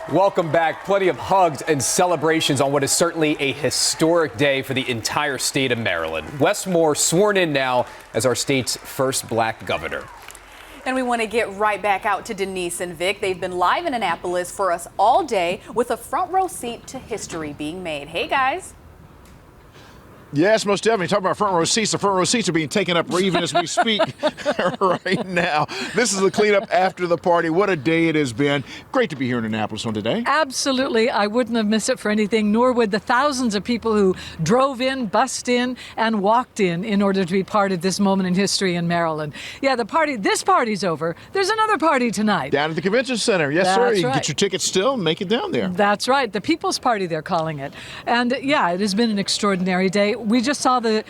Welcome back. Plenty of hugs and celebrations on what is certainly a historic day for the entire state of Maryland. Wes Moore sworn in now as our state's first black governor. And we want to get right back out to Denise and Vic. They've been live in Annapolis for us all day with a front row seat to history being made. Hey, guys. Yes, most definitely. Talking about front row seats. The front row seats are being taken up even as we speak right now. This is the cleanup after the party. What a day it has been. Great to be here in Annapolis on today. Absolutely. I wouldn't have missed it for anything, nor would the thousands of people who drove in, bussed in, and walked in order to be part of this moment in history in Maryland. Yeah, this party's over. There's another party tonight. Down at the Convention Center. Yes, sir. You can get your tickets still and make it down there. That's right. The People's Party, they're calling it. And yeah, it has been an extraordinary day. We just saw the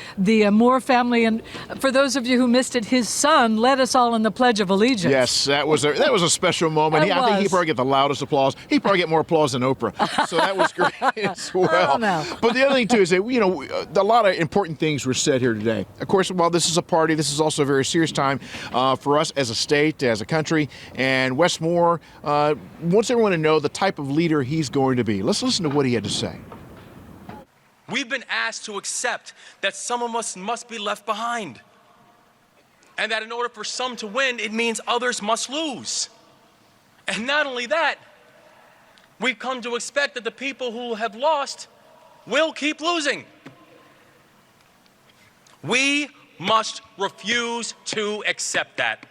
Moore family, and for those of you who missed it, his son led us all in the Pledge of Allegiance. Yes, that was a special moment. I think he probably get the loudest applause. He probably get more applause than Oprah. So that was great as well. But the other thing too is that a lot of important things were said here today. Of course, while this is a party, this is also a very serious time for us as a state, as a country. And Wes Moore wants everyone to know the type of leader he's going to be. Let's listen to what he had to say. We've been asked to accept that some of us must be left behind. And that in order for some to win, it means others must lose. And not only that, we've come to expect that the people who have lost will keep losing. We must refuse to accept that.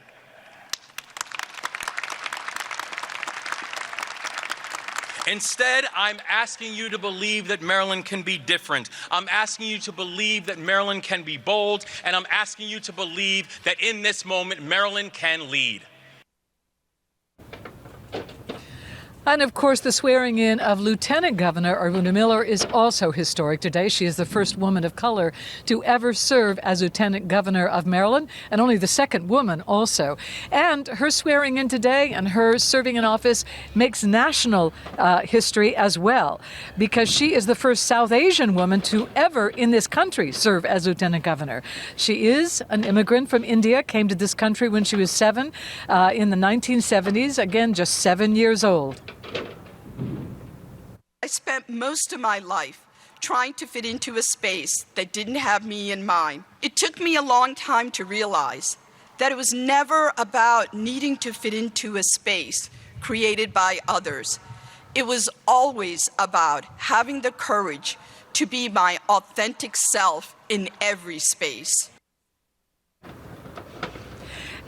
Instead, I'm asking you to believe that Maryland can be different. I'm asking you to believe that Maryland can be bold, and I'm asking you to believe that in this moment, Maryland can lead. And of course, the swearing in of Lieutenant Governor Aruna Miller is also historic today. She is the first woman of color to ever serve as Lieutenant Governor of Maryland, and only the second woman also. And her swearing in today and her serving in office makes national history as well, because she is the first South Asian woman to ever in this country serve as Lieutenant Governor. She is an immigrant from India, came to this country when she was 7 in the 1970s, again, just 7 years old. I spent most of my life trying to fit into a space that didn't have me in mind. It took me a long time to realize that it was never about needing to fit into a space created by others. It was always about having the courage to be my authentic self in every space.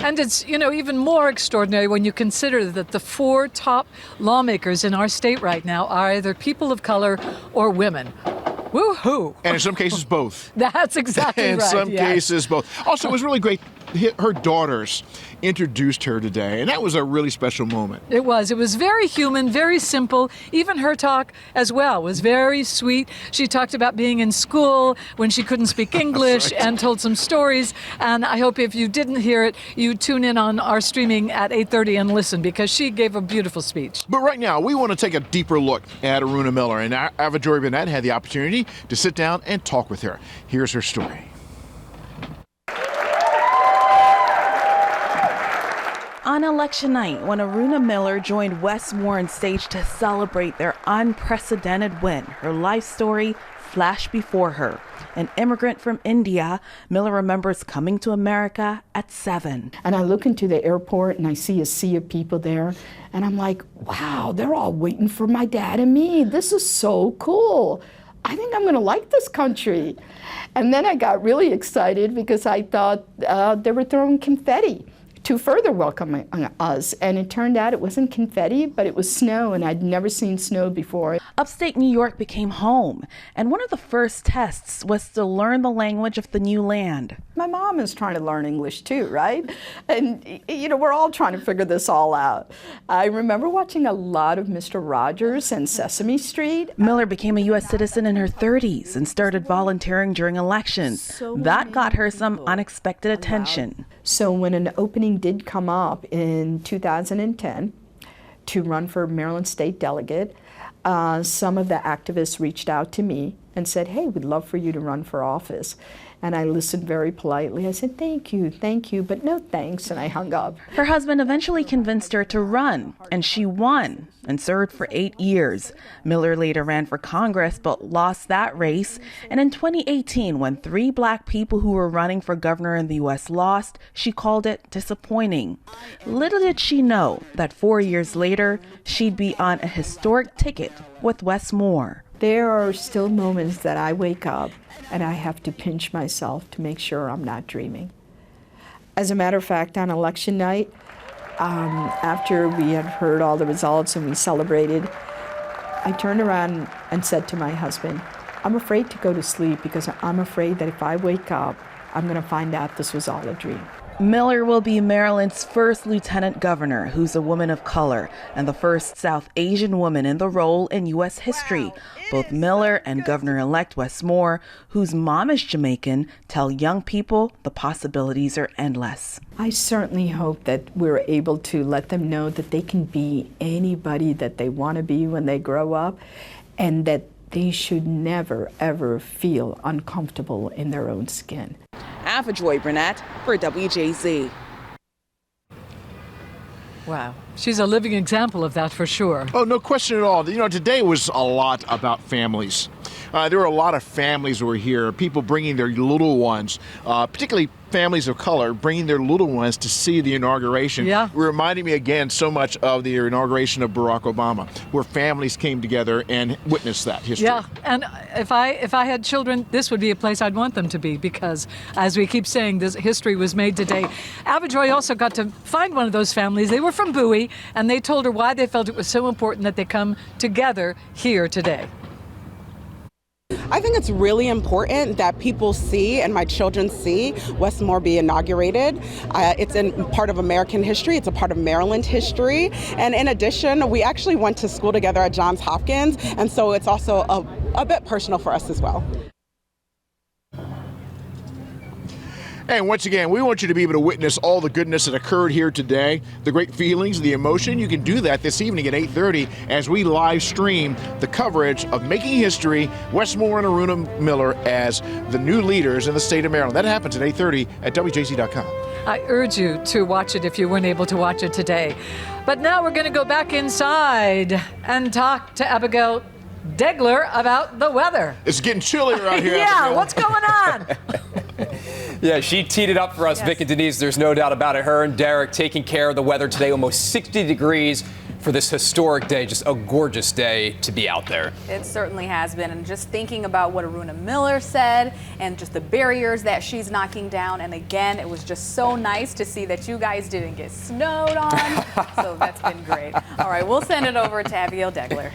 And it's, even more extraordinary when you consider that the 4 top lawmakers in our state right now are either people of color or women. Woo-hoo. And in some cases, both. That's exactly right. In some cases, both. Also, it was really great. Her daughters introduced her today, and that was a really special moment. It was. It was very human, very simple. Even her talk as well was very sweet. She talked about being in school when she couldn't speak English and told some stories. And I hope if you didn't hear it, you tune in on our streaming at 8:30 and listen, because she gave a beautiful speech. But right now, we want to take a deeper look at Aruna Miller, and Ava Bennett had the opportunity to sit down and talk with her. Here's her story. On election night, when Aruna Miller joined Wes Moore on stage to celebrate their unprecedented win, her life story flashed before her. An immigrant from India, Miller remembers coming to America at 7. And I look into the airport and I see a sea of people there, and I'm like, wow, they're all waiting for my dad and me. This is so cool. I think I'm going to like this country. And then I got really excited because I thought they were throwing confetti to further welcome us. And it turned out it wasn't confetti, but it was snow, and I'd never seen snow before. Upstate New York became home, and one of the first tests was to learn the language of the new land. My mom is trying to learn English too, right? And, we're all trying to figure this all out. I remember watching a lot of Mr. Rogers and Sesame Street. Miller became a U.S. citizen in her 30s and started volunteering during elections. That got her some unexpected attention. So when an opening did come up in 2010 to run for Maryland State Delegate, some of the activists reached out to me and said, hey, we'd love for you to run for office. And I listened very politely. I said, thank you, but no thanks, and I hung up. Her husband eventually convinced her to run, and she won and served for 8 years. Miller later ran for Congress but lost that race. And in 2018, when 3 black people who were running for governor in the U.S. lost, she called it disappointing. Little did she know that 4 years later, she'd be on a historic ticket with Wes Moore. There are still moments that I wake up and I have to pinch myself to make sure I'm not dreaming. As a matter of fact, on election night, after we had heard all the results and we celebrated, I turned around and said to my husband, I'm afraid to go to sleep because I'm afraid that if I wake up, I'm going to find out this was all a dream. Miller will be Maryland's first lieutenant governor who's a woman of color and the first South Asian woman in the role in U.S. history. Both Miller and Governor-elect Wes Moore, whose mom is Jamaican, tell young people the possibilities are endless. I certainly hope that we're able to let them know that they can be anybody that they want to be when they grow up, and that they should never, ever feel uncomfortable in their own skin. Joy Burnett for WJZ. Wow. She's a living example of that for sure. Oh, no question at all. You know, today was a lot about families. There were a lot of families who were here, people bringing their little ones, particularly families of color, bringing their little ones to see the inauguration. Yeah. It reminded me again so much of the inauguration of Barack Obama, where families came together and witnessed that history. Yeah, and if I had children, this would be a place I'd want them to be, because as we keep saying, this history was made today. Joy also got to find one of those families. They were from Bowie, and they told her why they felt it was so important that they come together here today. I think it's really important that people see, and my children see, Wes Moore be inaugurated. It's part of American history. It's a part of Maryland history. And in addition, we actually went to school together at Johns Hopkins, and so it's also a bit personal for us as well. And once again, we want you to be able to witness all the goodness that occurred here today, the great feelings, the emotion. You can do that this evening at 8:30 as we live stream the coverage of Making History, Wes Moore and Aruna Miller as the new leaders in the state of Maryland. That happens at 8:30 at WJZ.com. I urge you to watch it if you weren't able to watch it today. But now we're going to go back inside and talk to Abigail Degler about the weather. It's getting chillier out here. Yeah, Abigail. what's going on? Yeah, she teed it up for us, yes. Vic and Denise. There's no doubt about it. Her and Derek taking care of the weather today, almost 60 degrees for this historic day. Just a gorgeous day to be out there. It certainly has been. And just thinking about what Aruna Miller said and just the barriers that she's knocking down. And again, it was just so nice to see that you guys didn't get snowed on. So that's been great. All right, we'll send it over to Abigail Degler.